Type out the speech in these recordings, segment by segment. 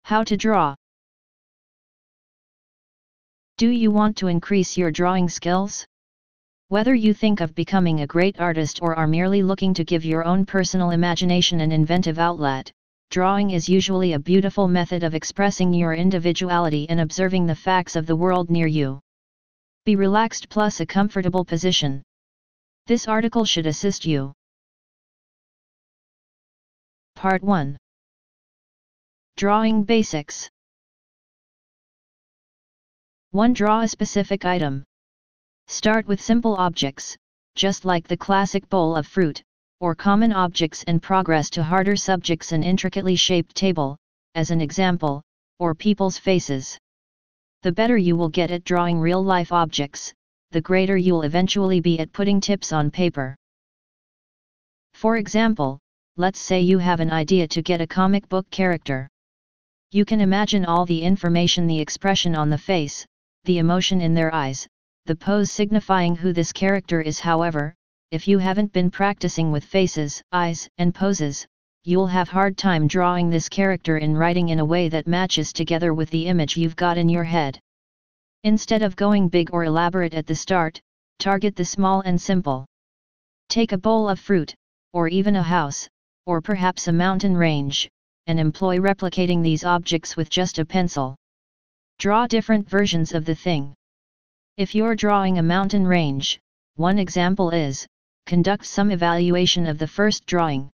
How to draw. Do you want to increase your drawing skills? Whether you think of becoming a great artist or are merely looking to give your own personal imagination an inventive outlet, drawing is usually a beautiful method of expressing your individuality and observing the facts of the world near you. Be relaxed plus a comfortable position. This article should assist you. Part 1. Drawing Basics. 1. Draw a specific item. Start with simple objects, just like the classic bowl of fruit, or common objects, and progress to harder subjects, an intricately shaped table, as an example, or people's faces. The better you will get at drawing real-life objects, the greater you'll eventually be at putting tips on paper. For example, let's say you have an idea to get a comic book character. You can imagine all the information, the expression on the face, the emotion in their eyes, the pose signifying who this character is. However, if you haven't been practicing with faces, eyes, and poses, you'll have hard time drawing this character in writing in a way that matches together with the image you've got in your head. Instead of going big or elaborate at the start, target the small and simple. Take a bowl of fruit, or even a house, or perhaps a mountain range, and employ replicating these objects with just a pencil. Draw different versions of the thing. If you're drawing a mountain range, one example is, conduct some evaluation of the first drawing.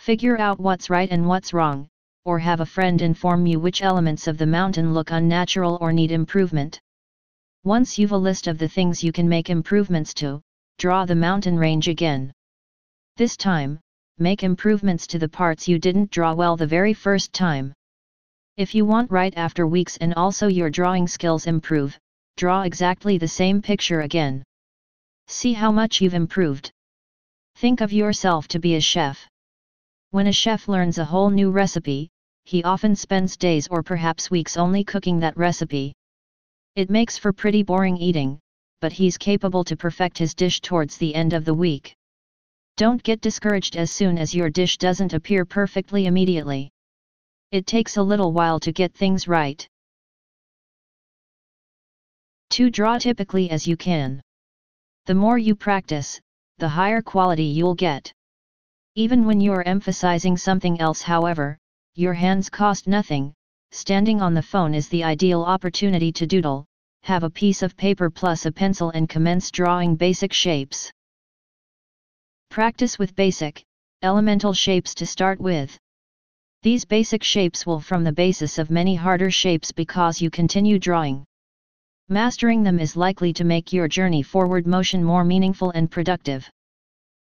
Figure out what's right and what's wrong, or have a friend inform you which elements of the mountain look unnatural or need improvement. Once you've a list of the things you can make improvements to, draw the mountain range again. This time, make improvements to the parts you didn't draw well the very first time. If you want right after weeks and also your drawing skills improve, draw exactly the same picture again. See how much you've improved. Think of yourself to be a chef. When a chef learns a whole new recipe, he often spends days or perhaps weeks only cooking that recipe. It makes for pretty boring eating, but he's capable to perfect his dish towards the end of the week. Don't get discouraged as soon as your dish doesn't appear perfectly immediately. It takes a little while to get things right. 2. Draw typically as you can. The more you practice, the higher quality you'll get. Even when you're emphasizing something else, however, your hands cost nothing. Standing on the phone is the ideal opportunity to doodle. Have a piece of paper plus a pencil and commence drawing basic shapes. Practice with basic, elemental shapes to start with. These basic shapes will form the basis of many harder shapes because you continue drawing. Mastering them is likely to make your journey forward motion more meaningful and productive.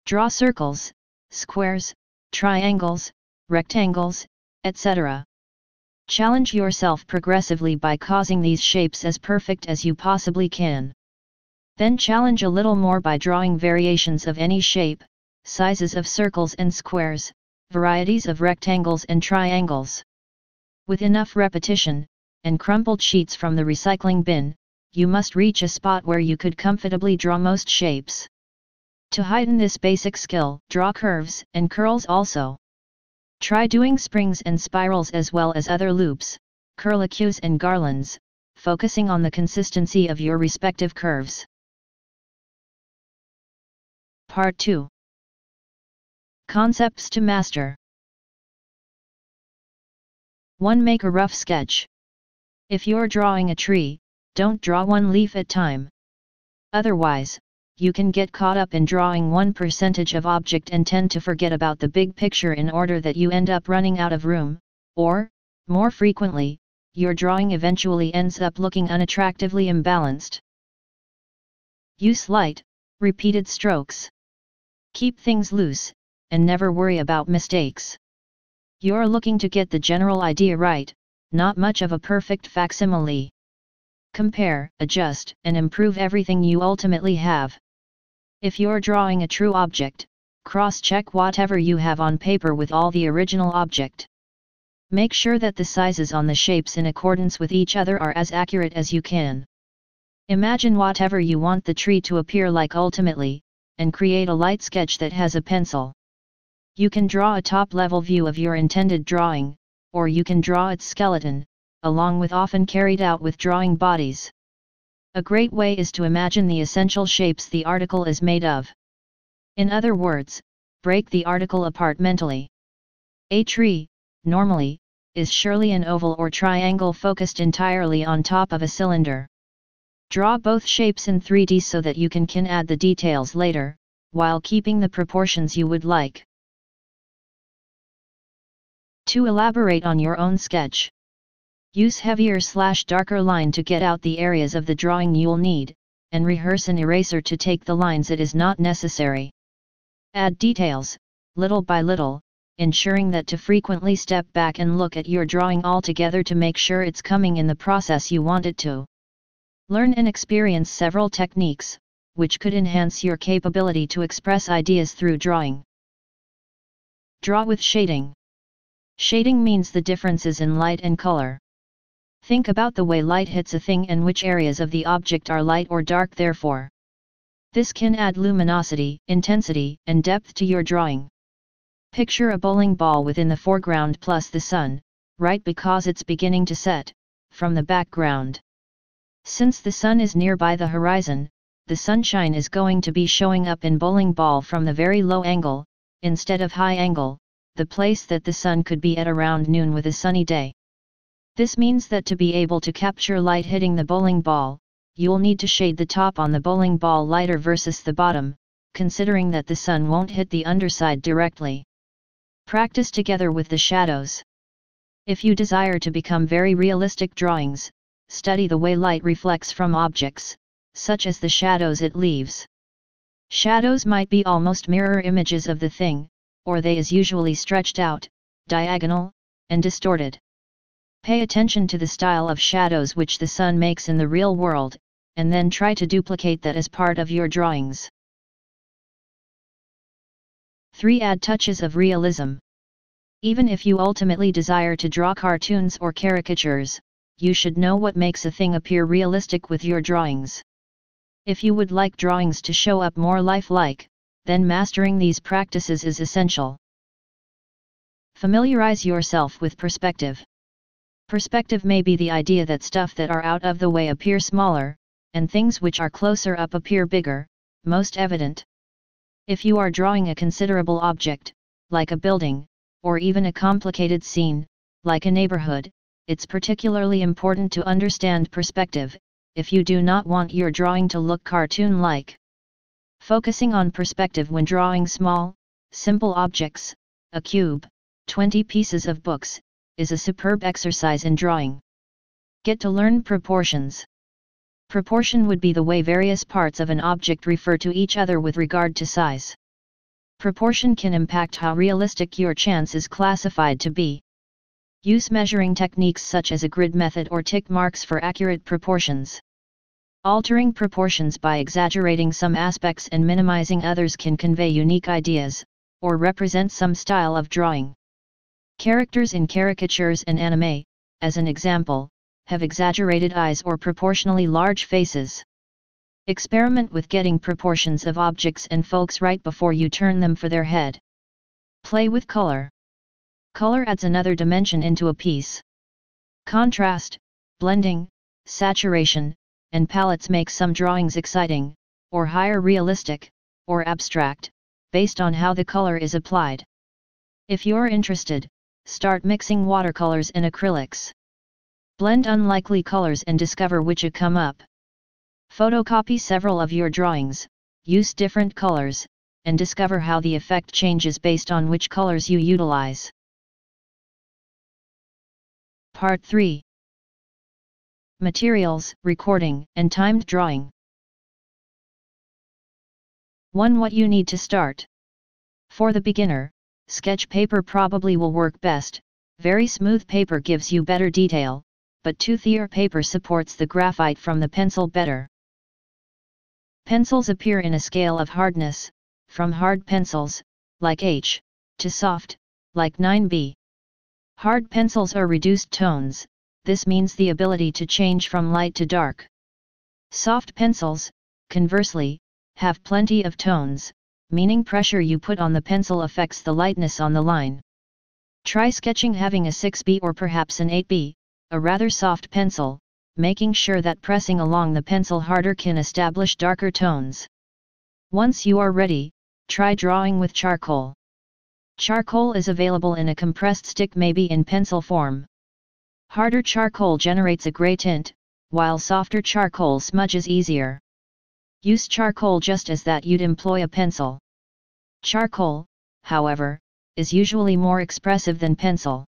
Draw circles, squares, triangles, rectangles, etc. Challenge yourself progressively by causing these shapes as perfect as you possibly can. Then challenge a little more by drawing variations of any shape, sizes of circles and squares, varieties of rectangles and triangles. With enough repetition, and crumpled sheets from the recycling bin, you must reach a spot where you could comfortably draw most shapes. To heighten this basic skill, draw curves and curls also. Try doing springs and spirals as well as other loops, curlicues and garlands, focusing on the consistency of your respective curves. Part 2. Concepts to master. 1. Make a rough sketch. If you're drawing a tree, don't draw one leaf at a time. Otherwise, you can get caught up in drawing 1% of object and tend to forget about the big picture in order that you end up running out of room, or, more frequently, your drawing eventually ends up looking unattractively imbalanced. Use light, repeated strokes. Keep things loose, and never worry about mistakes. You're looking to get the general idea right, not much of a perfect facsimile. Compare, adjust, and improve everything you ultimately have. If you're drawing a true object, cross-check whatever you have on paper with all the original object. Make sure that the sizes on the shapes in accordance with each other are as accurate as you can. Imagine whatever you want the tree to appear like ultimately, and create a light sketch that has a pencil. You can draw a top-level view of your intended drawing, or you can draw its skeleton, along with often carried out with drawing bodies. A great way is to imagine the essential shapes the article is made of. In other words, break the article apart mentally. A tree, normally, is surely an oval or triangle focused entirely on top of a cylinder. Draw both shapes in 3D so that you can add the details later, while keeping the proportions you would like. To elaborate on your own sketch, use heavier/darker line to get out the areas of the drawing you'll need, and rehearse an eraser to take the lines it is not necessary. Add details, little by little, ensuring that to frequently step back and look at your drawing altogether to make sure it's coming in the process you want it to. Learn and experience several techniques, which could enhance your capability to express ideas through drawing. Draw with shading. Shading means the differences in light and color. Think about the way light hits a thing and which areas of the object are light or dark therefore. This can add luminosity, intensity, and depth to your drawing. Picture a bowling ball within the foreground plus the sun, right because it's beginning to set, from the background. Since the sun is nearby the horizon, the sunshine is going to be showing up in bowling ball from the very low angle, instead of high angle, the place that the sun could be at around noon with a sunny day. This means that to be able to capture light hitting the bowling ball, you'll need to shade the top on the bowling ball lighter versus the bottom, considering that the sun won't hit the underside directly. Practice together with the shadows. If you desire to become very realistic drawings, study the way light reflects from objects, such as the shadows it leaves. Shadows might be almost mirror images of the thing, or they is usually stretched out, diagonal, and distorted. Pay attention to the style of shadows which the sun makes in the real world, and then try to duplicate that as part of your drawings. 3. Add touches of realism. Even if you ultimately desire to draw cartoons or caricatures, you should know what makes a thing appear realistic with your drawings. If you would like drawings to show up more lifelike, then mastering these practices is essential. Familiarize yourself with perspective. Perspective may be the idea that stuff that are out of the way appear smaller, and things which are closer up appear bigger, most evident. If you are drawing a considerable object, like a building, or even a complicated scene, like a neighborhood, it's particularly important to understand perspective, if you do not want your drawing to look cartoon-like. Focusing on perspective when drawing small, simple objects, a cube, 20 pieces of books, is a superb exercise in drawing. Get to learn proportions. Proportion would be the way various parts of an object refer to each other with regard to size. Proportion can impact how realistic your chance is classified to be. Use measuring techniques such as a grid method or tick marks for accurate proportions. Altering proportions by exaggerating some aspects and minimizing others can convey unique ideas, or represent some style of drawing. Characters in caricatures and anime, as an example, have exaggerated eyes or proportionally large faces. Experiment with getting proportions of objects and folks right before you turn them for their head. Play with color. Color adds another dimension into a piece. Contrast, blending, saturation, and palettes make some drawings exciting, or higher realistic, or abstract, based on how the color is applied. If you're interested, start mixing watercolors and acrylics. Blend unlikely colors and discover which come up. Photocopy several of your drawings, use different colors, and discover how the effect changes based on which colors you utilize. Part 3. Materials, recording, and timed drawing. 1. What you need to start. For the beginner, sketch paper probably will work best. Very smooth paper gives you better detail, but toothier paper supports the graphite from the pencil better. Pencils appear in a scale of hardness, from hard pencils, like H, to soft, like 9B. Hard pencils are reduced tones, this means the ability to change from light to dark. Soft pencils, conversely, have plenty of tones, meaning pressure you put on the pencil affects the lightness on the line. Try sketching having a 6B or perhaps an 8B, a rather soft pencil, making sure that pressing along the pencil harder can establish darker tones. Once you are ready, try drawing with charcoal. Charcoal is available in a compressed stick, maybe in pencil form. Harder charcoal generates a gray tint, while softer charcoal smudges easier. Use charcoal just as that you'd employ a pencil. Charcoal, however, is usually more expressive than pencil.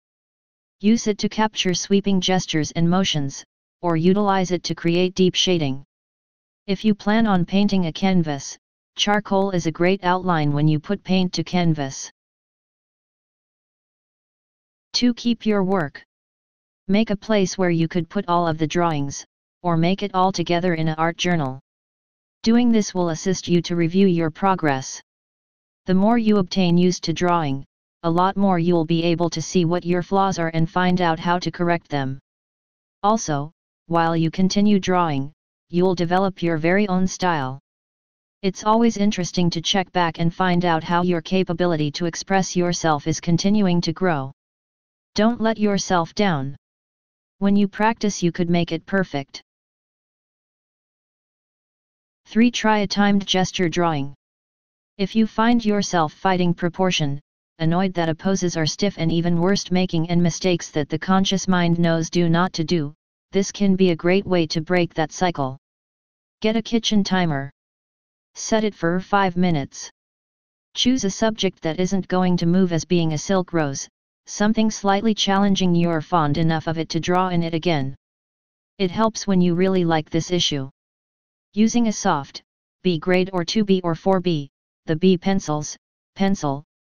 Use it to capture sweeping gestures and motions, or utilize it to create deep shading. If you plan on painting a canvas, charcoal is a great outline when you put paint to canvas. 2. Keep your work. Make a place where you could put all of the drawings, or make it all together in an art journal. Doing this will assist you to review your progress. The more you obtain used to drawing, a lot more you'll be able to see what your flaws are and find out how to correct them. Also, while you continue drawing, you'll develop your very own style. It's always interesting to check back and find out how your capability to express yourself is continuing to grow. Don't let yourself down. When you practice, you could make it perfect. 3. Try a timed gesture drawing. If you find yourself fighting proportion, annoyed that poses are stiff, and even worse making and mistakes that the conscious mind knows do not to do, this can be a great way to break that cycle. Get a kitchen timer. Set it for 5 minutes. Choose a subject that isn't going to move, as being a silk rose, something slightly challenging you're fond enough of it to draw in it again. It helps when you really like this issue. Using a soft, B grade or 2B or 4B, the B pencil,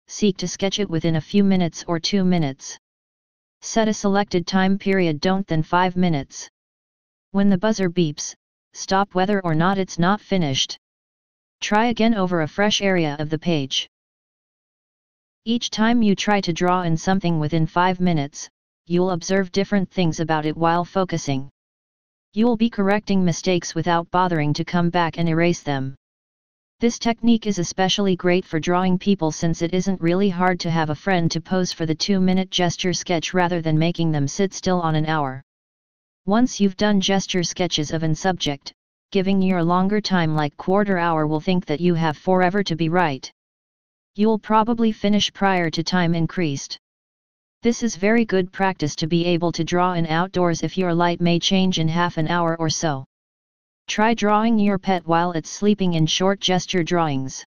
seek to sketch it within a few minutes or 2 minutes. Set a selected time period, don't than 5 minutes. When the buzzer beeps, stop whether or not it's not finished. Try again over a fresh area of the page. Each time you try to draw in something within 5 minutes, you'll observe different things about it while focusing. You'll be correcting mistakes without bothering to come back and erase them. This technique is especially great for drawing people, since it isn't really hard to have a friend to pose for the 2-minute gesture sketch rather than making them sit still on an hour. Once you've done gesture sketches of an subject, giving you a longer time like quarter hour will think that you have forever to be right. You'll probably finish prior to time increased. This is very good practice to be able to draw in outdoors if your light may change in half an hour or so. Try drawing your pet while it's sleeping in short gesture drawings.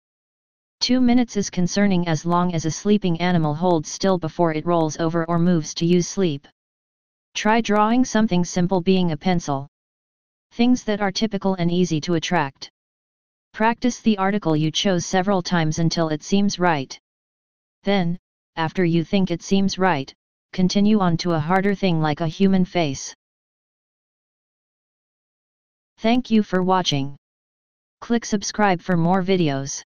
2 minutes is concerning as long as a sleeping animal holds still before it rolls over or moves to use sleep. Try drawing something simple, being a pencil. Things that are typical and easy to attract. Practice the article you chose several times until it seems right. Then, after you think it seems right, continue on to a harder thing like a human face. Thank you for watching. Click subscribe for more videos.